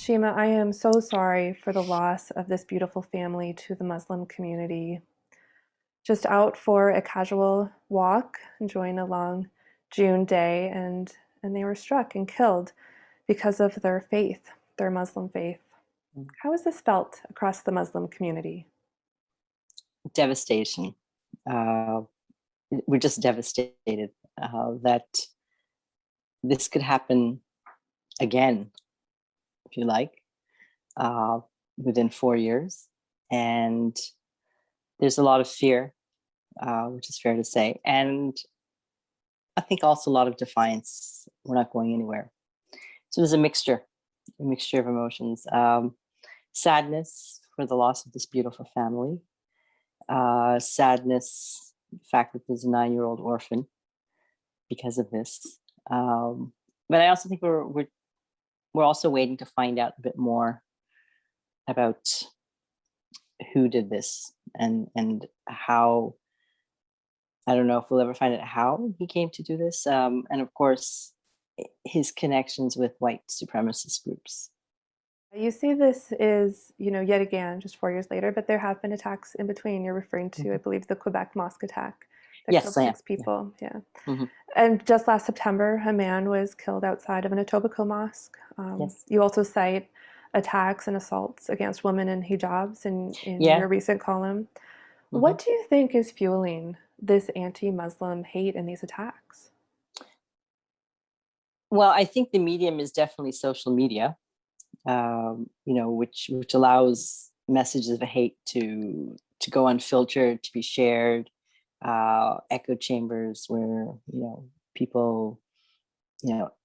Sheema, I am so sorry for the loss of this beautiful family to the Muslim community. Just out for a casual walk, enjoying a long June day, and they were struck and killed because of their faith, their Muslim faith. How has this felt across the Muslim community? Devastation. We're just devastated that this could happen again, if you like, within 4 years. And there's a lot of fear, which is fair to say. And I think also a lot of defiance. We're not going anywhere. So there's a mixture of emotions. Sadness for the loss of this beautiful family. Sadness, the fact that there's a 9-year-old orphan because of this. But I also think we're also waiting to find out a bit more about who did this and how. I don't know if we'll ever find out how he came to do this. And of course, his connections with white supremacist groups. You see this is, yet again, just 4 years later, but there have been attacks in between. You're referring to, I believe, the Quebec mosque attack that Yes, killed I am. 6 people. Yeah. Mm-hmm. And just last September, a man was killed outside of an Etobicoke mosque. Yes. You also cite attacks and assaults against women in hijabs in Yeah. your recent column. Mm-hmm. What do you think is fueling this anti-Muslim hate and these attacks? Well, I think the medium is definitely social media, which allows messages of hate to go unfiltered, to be shared, echo chambers where people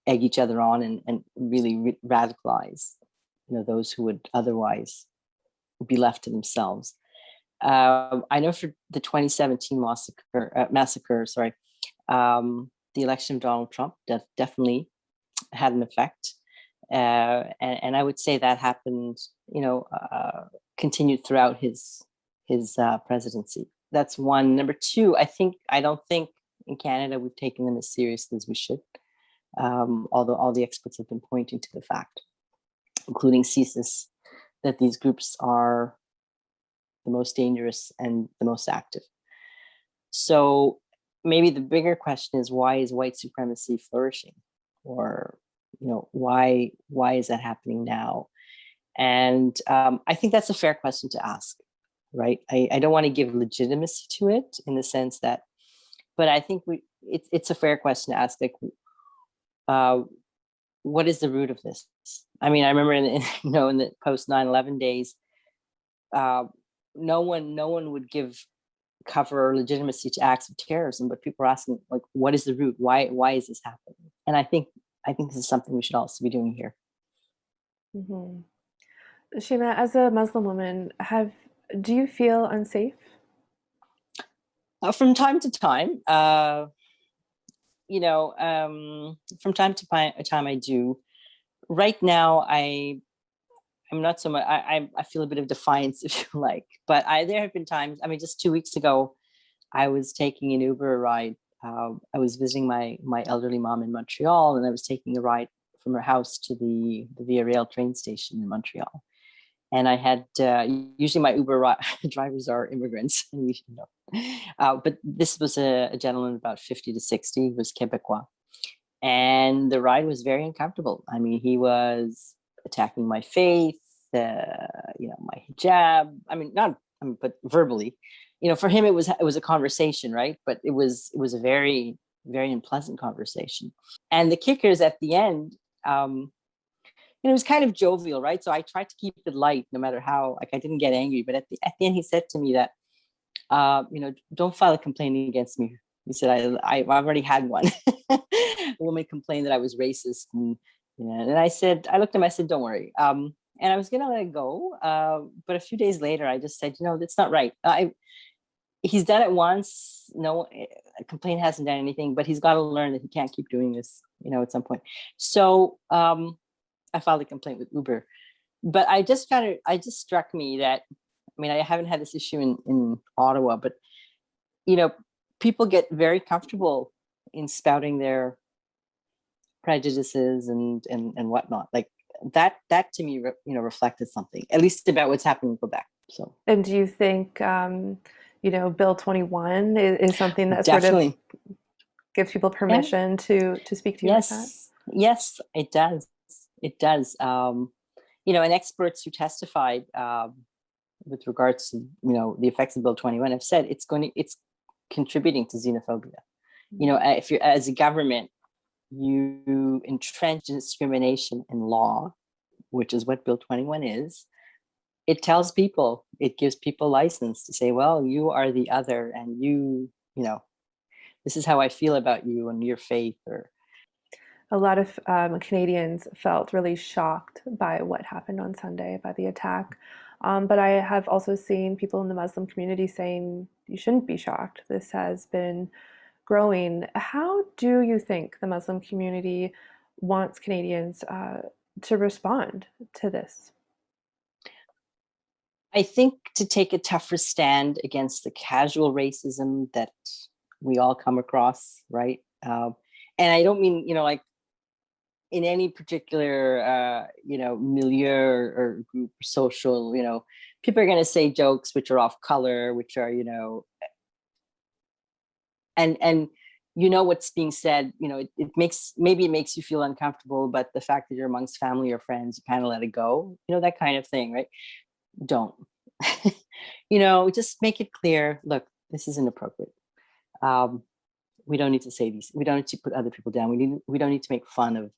egg each other on and really radicalize those who would otherwise be left to themselves. I know for the 2017 massacre, the election of Donald Trump definitely had an effect. And I would say that happened, continued throughout his presidency. That's one. Number two, I don't think in Canada we've taken them as seriously as we should. Although all the experts have been pointing to the fact, including CSIS, that these groups are the most dangerous and the most active. So maybe the bigger question is, why is white supremacy flourishing? Or why is that happening now? And I think that's a fair question to ask, right? I don't want to give legitimacy to it in the sense that, but I think it's a fair question to ask, like, what is the root of this? I mean, I remember in the post 9/11 days, no one would give cover or legitimacy to acts of terrorism, but people are asking, like, what is the root? Why is this happening? And I think this is something we should also be doing here. Mm-hmm. Sheema, as a Muslim woman, do you feel unsafe? From time to time, from time to time I do. Right now, I'm not so much. I feel a bit of defiance, if you like. But there have been times. I mean, just 2 weeks ago, I was taking an Uber ride. I was visiting my elderly mom in Montreal, and I was taking a ride from her house to the Via Rail train station in Montreal. And I had usually my Uber drivers are immigrants, and we should know. But this was a gentleman about 50 to 60. He was Quebecois, and the ride was very uncomfortable. I mean, he was attacking my faith, my hijab. I mean, but verbally. For him it was a conversation, right? But it was a very, very unpleasant conversation. And the kicker is at the end. It was kind of jovial, right? So I tried to keep it light, no matter how. Like, I didn't get angry, but at the end, he said to me that, don't file a complaint against me. He said, I've already had one. A woman complained that I was racist, and I looked at him. I said, don't worry. And I was gonna let it go, but a few days later, I just said, that's not right. He's done it once. No, a complaint hasn't done anything, but he's got to learn that he can't keep doing this, at some point. So I filed a complaint with Uber, but it just struck me that, I mean, I haven't had this issue in Ottawa, but people get very comfortable in spouting their prejudices and whatnot. Like, that to me, reflected something, at least about what's happening in Quebec. So, And do you think, Bill 21 is something that sort of definitely, gives people yeah, permission to speak to you like that? yes, it does. It does. And experts who testified with regards to the effects of Bill 21 have said it's contributing to xenophobia. If you're, as a government, you entrench discrimination in law, which is what Bill 21 is. It gives people license to say, well, you are the other, and this is how I feel about you and your faith. Or a lot of Canadians felt really shocked by what happened on Sunday, by the attack. But I have also seen people in the Muslim community saying you shouldn't be shocked. This has been growing. How do you think the Muslim community wants Canadians to respond to this? I think to take a tougher stand against the casual racism that we all come across, right? And I don't mean, like in any particular, milieu or group, or social, people are going to say jokes which are off color, which are, and what's being said, it makes you feel uncomfortable, but the fact that you're amongst family or friends, you kind of let it go, that kind of thing, right? Don't. Just make it clear, look, this is inappropriate. We don't need to say these, we don't need to put other people down, we don't need to make fun of,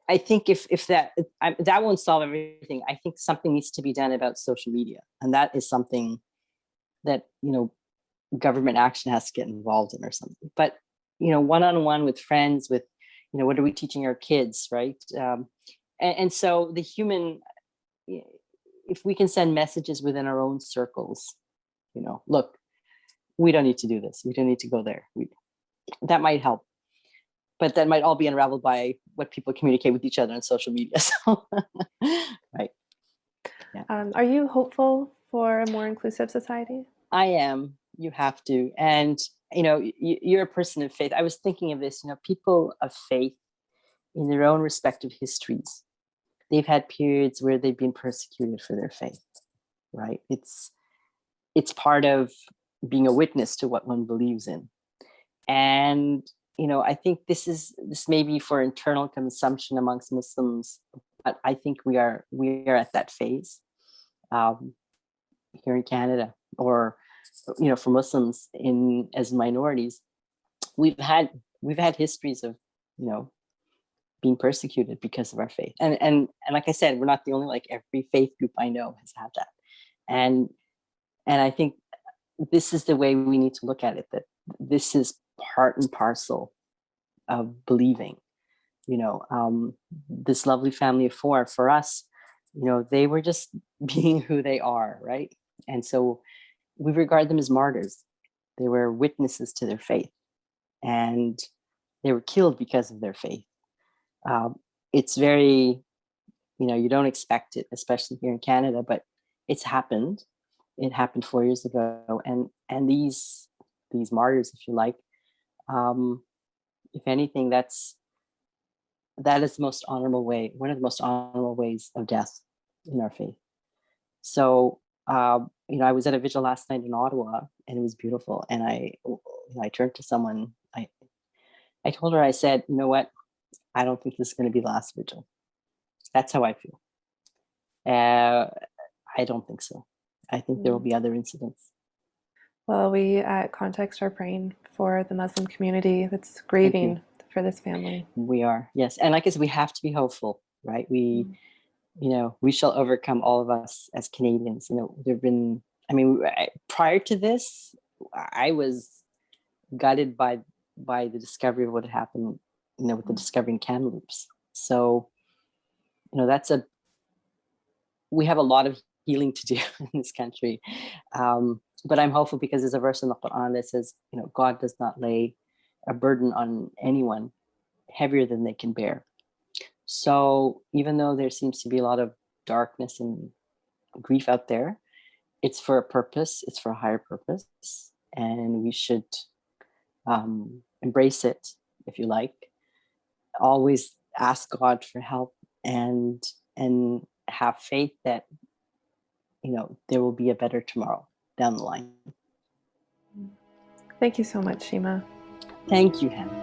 I think if that won't solve everything. I think something needs to be done about social media, and that is something that government action has to get involved in or something. But one-on-one with friends, with what are we teaching our kids, right? And so the human, if we can send messages within our own circles, look, we don't need to do this, we don't need to go there, that might help. But that might all be unraveled by what people communicate with each other on social media. So, right. Yeah. Are you hopeful for a more inclusive society? I am. You have to. And, you're a person of faith. I was thinking of this, people of faith in their own respective histories, they've had periods where they've been persecuted for their faith, right? It's part of being a witness to what one believes in. And I think this may be for internal consumption amongst Muslims, but I think we are at that phase here in Canada, or for Muslims as minorities. We've had histories of being persecuted because of our faith, and like I said, we're not the only. Like, every faith group I know has had that, and I think this is the way we need to look at it, that this is part and parcel of believing. This lovely family of four, for us, they were just being who they are, right? And so we regard them as martyrs. They were witnesses to their faith, and they were killed because of their faith. It's very, you don't expect it, especially here in Canada, but it's happened. It happened 4 years ago, and these martyrs, if you like, if anything, that is the most honorable way, one of the most honorable ways of death in our faith. So, I was at a vigil last night in Ottawa, and it was beautiful. And I turned to someone, I told her, I said, you know what? I don't think this is going to be the last vigil. That's how I feel. I don't think so. I think there will be other incidents. Well, we at Context are praying for the Muslim community that's grieving for this family. We are, yes. And like I said, we have to be hopeful, right? We shall overcome, all of us as Canadians. There've been, prior to this, I was gutted by the discovery of what had happened, with the discovery in Kamloops. So, we have a lot of healing to do in this country. But I'm hopeful, because there's a verse in the Quran that says, God does not lay a burden on anyone heavier than they can bear. So even though there seems to be a lot of darkness and grief out there, it's for a purpose, it's for a higher purpose, and we should embrace it, if you like. Always ask God for help and have faith that, you know, there will be a better tomorrow down the line. Thank you so much, Sheema. Thank you, Hannah.